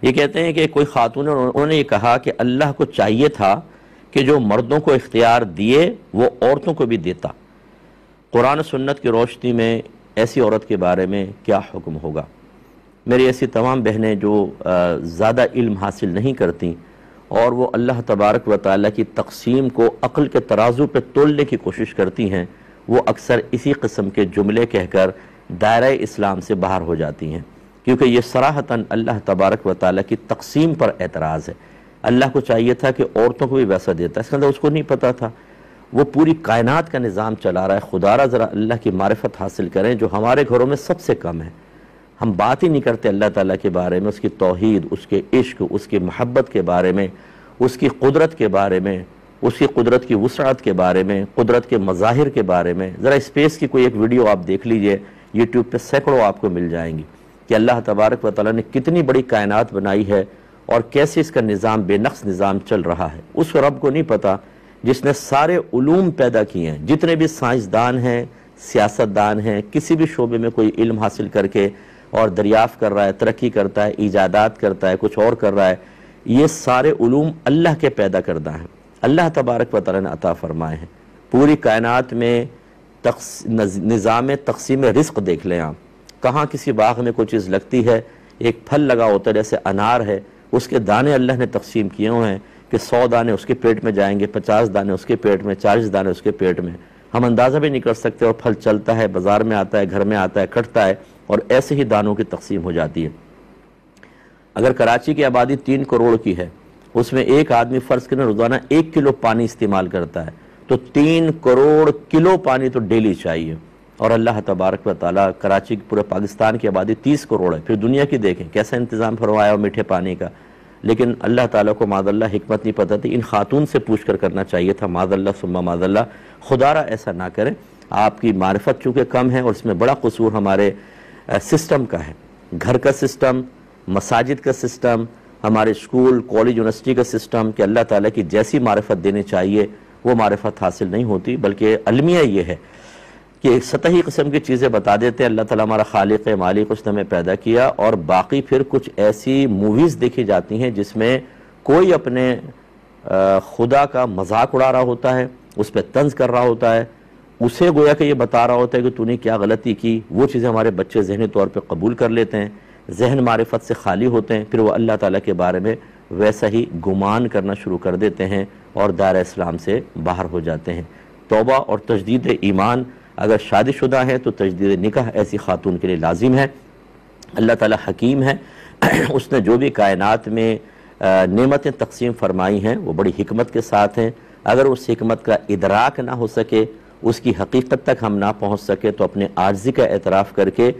یہ کہتے ہیں کہ کوئی خاتون انہوں نے یہ کہا کہ اللہ کو چاہیے تھا کہ جو مردوں کو اختیار دیے وہ عورتوں کو بھی دیتا، قرآن و سنت کی روشنی میں ایسی عورت کے بارے میں کیا حکم ہوگا؟ میری ایسی تمام بہنیں جو زیادہ علم حاصل نہیں کرتیں اور وہ اللہ تبارک و تعالیٰ کی تقسیم کو عقل کے ترازو پہ تولنے کی کوشش کرتی ہیں، وہ اکثر اسی قسم کے جملے کہہ کر دائرہ اسلام سے باہر ہو جاتی ہیں، کیونکہ یہ صراحتاً اللہ تبارک و تعالیٰ کی تقسیم پر اعتراض ہے۔ اللہ کو چاہیے تھا کہ عورتوں کو بھی ویسا دیتا، اس کے اندر اس کو نہیں پتا تھا، وہ پوری کائنات کا نظام چلا رہا ہے۔ خدا را ذرا اللہ کی معرفت حاصل کریں جو ہمارے گھروں میں سب سے کم ہے۔ ہم بات ہی نہیں کرتے اللہ تعالیٰ کے بارے میں، اس کی توحید، اس کے عشق، اس کی محبت کے بارے میں، اس کی قدرت کے بارے میں، اس کی قدرت کی وسعت کے بارے میں، قدرت کے مظاہر کے بارے میں۔ ذرا اسپیس کی کوئی ایک ویڈیو آپ دیکھ لیجئے، یوٹیوب پہ سینکڑوں آپ کو مل جائیں گی کہ اللہ تبارک و تعالیٰ نے کتنی بڑی کائنات بنائی ہے اور کیسے اس کا نظام بے نقص نظام چل رہا ہے۔ اس رب کو نہیں پتا جس نے سارے علوم پیدا کیے ہیں، جتنے بھی سائنسدان ہیں، سیاستدان ہیں، کسی بھی شعبے میں کوئی علم حاصل کر کے اور دریافت کر رہا ہے، ترقی کرتا ہے، ایجادات کرتا ہے، کچھ اور کر رہا ہے، یہ سارے علوم اللہ کے پیدا کردہ ہیں، اللہ تبارک و تعالیٰ نے عطا فرمائے ہیں۔ پوری کائنات میں نظام تقسیم رزق دیکھ لیں آپ، کہاں کسی باغ میں کوئی چیز لگتی ہے، ایک پھل لگا ہوتا ہے جیسے انار ہے، اس کے دانے اللہ نے تقسیم کیے ہوئے ہیں کہ 100 دانے اس کے پیٹ میں جائیں گے، 50 دانے اس کے پیٹ میں، 40 دانے اس کے پیٹ میں، ہم اندازہ بھی نہیں کر سکتے، اور پھل چلتا ہے، بازار میں آتا ہے، گھر میں آتا ہے، کٹتا ہے، اور ایسے ہی دانوں کی تقسیم ہو جاتی ہے۔ اگر کراچی کی آبادی 3 کروڑ کی ہے، اس میں ایک آدمی فرض کریں روزانہ 1 کلو پانی استعمال کرتا ہے، تو 3 کروڑ کلو پانی تو ڈیلی چاہیے، اور اللہ تبارک و تعالیٰ کراچی کی پورے پاکستان کی آبادی 30 کروڑ ہے، پھر دنیا کی دیکھیں کیسا انتظام فرمایا ہو میٹھے پانی کا۔ لیکن اللہ تعالیٰ کو معاذ اللہ حکمت نہیں پتہ تھی، ان خاتون سے پوچھ کر کرنا چاہیے تھا، معاذ اللہ ثم معاذ اللہ، خدا را ایسا نہ کریں۔ آپ کی معرفت چونکہ کم ہے، اور اس میں بڑا قصور ہمارے سسٹم کا ہے، گھر کا سسٹم، مساجد کا سسٹم، ہمارے اسکول، کالج، یونیورسٹی کا سسٹم، کہ اللہ تعالیٰ کی جیسی معرفت دینی چاہیے وہ معرفت حاصل نہیں ہوتی، بلکہ المیہ یہ ہے کہ ایک سطحی قسم کی چیزیں بتا دیتے ہیں، اللہ تعالیٰ ہمارا خالق مالک، اس نے ہمیں پیدا کیا، اور باقی پھر کچھ ایسی موویز دیکھی جاتی ہیں جس میں کوئی اپنے خدا کا مذاق اڑا رہا ہوتا ہے، اس پہ طنز کر رہا ہوتا ہے، اسے گویا کہ یہ بتا رہا ہوتا ہے کہ تو نے کیا غلطی کی، وہ چیزیں ہمارے بچے ذہنی طور پہ قبول کر لیتے ہیں، ذہن معرفت سے خالی ہوتے ہیں، پھر وہ اللہ تعالیٰ کے بارے میں ویسا ہی گمان کرنا شروع کر دیتے ہیں اور دائرہ اسلام سے باہر ہو جاتے ہیں۔ توبہ اور تجدید ایمان، اگر شادی شدہ ہے تو تجدید نکاح ایسی خاتون کے لیے لازم ہے۔ اللہ تعالیٰ حکیم ہے، اس نے جو بھی کائنات میں نعمتیں تقسیم فرمائی ہیں وہ بڑی حکمت کے ساتھ ہیں۔ اگر اس حکمت کا ادراک نہ ہو سکے، اس کی حقیقت تک ہم نہ پہنچ سکے، تو اپنے عاجزی کا اعتراف کر کے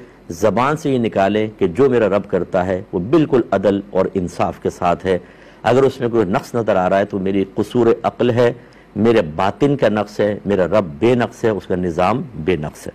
زبان سے یہ نکالیں کہ جو میرا رب کرتا ہے وہ بالکل عدل اور انصاف کے ساتھ ہے۔ اگر اس میں کوئی نقص نظر آ رہا ہے تو میری قصور عقل ہے، میرے باطن کا نقص ہے، میرا رب بے نقص ہے، اس کا نظام بے نقص ہے۔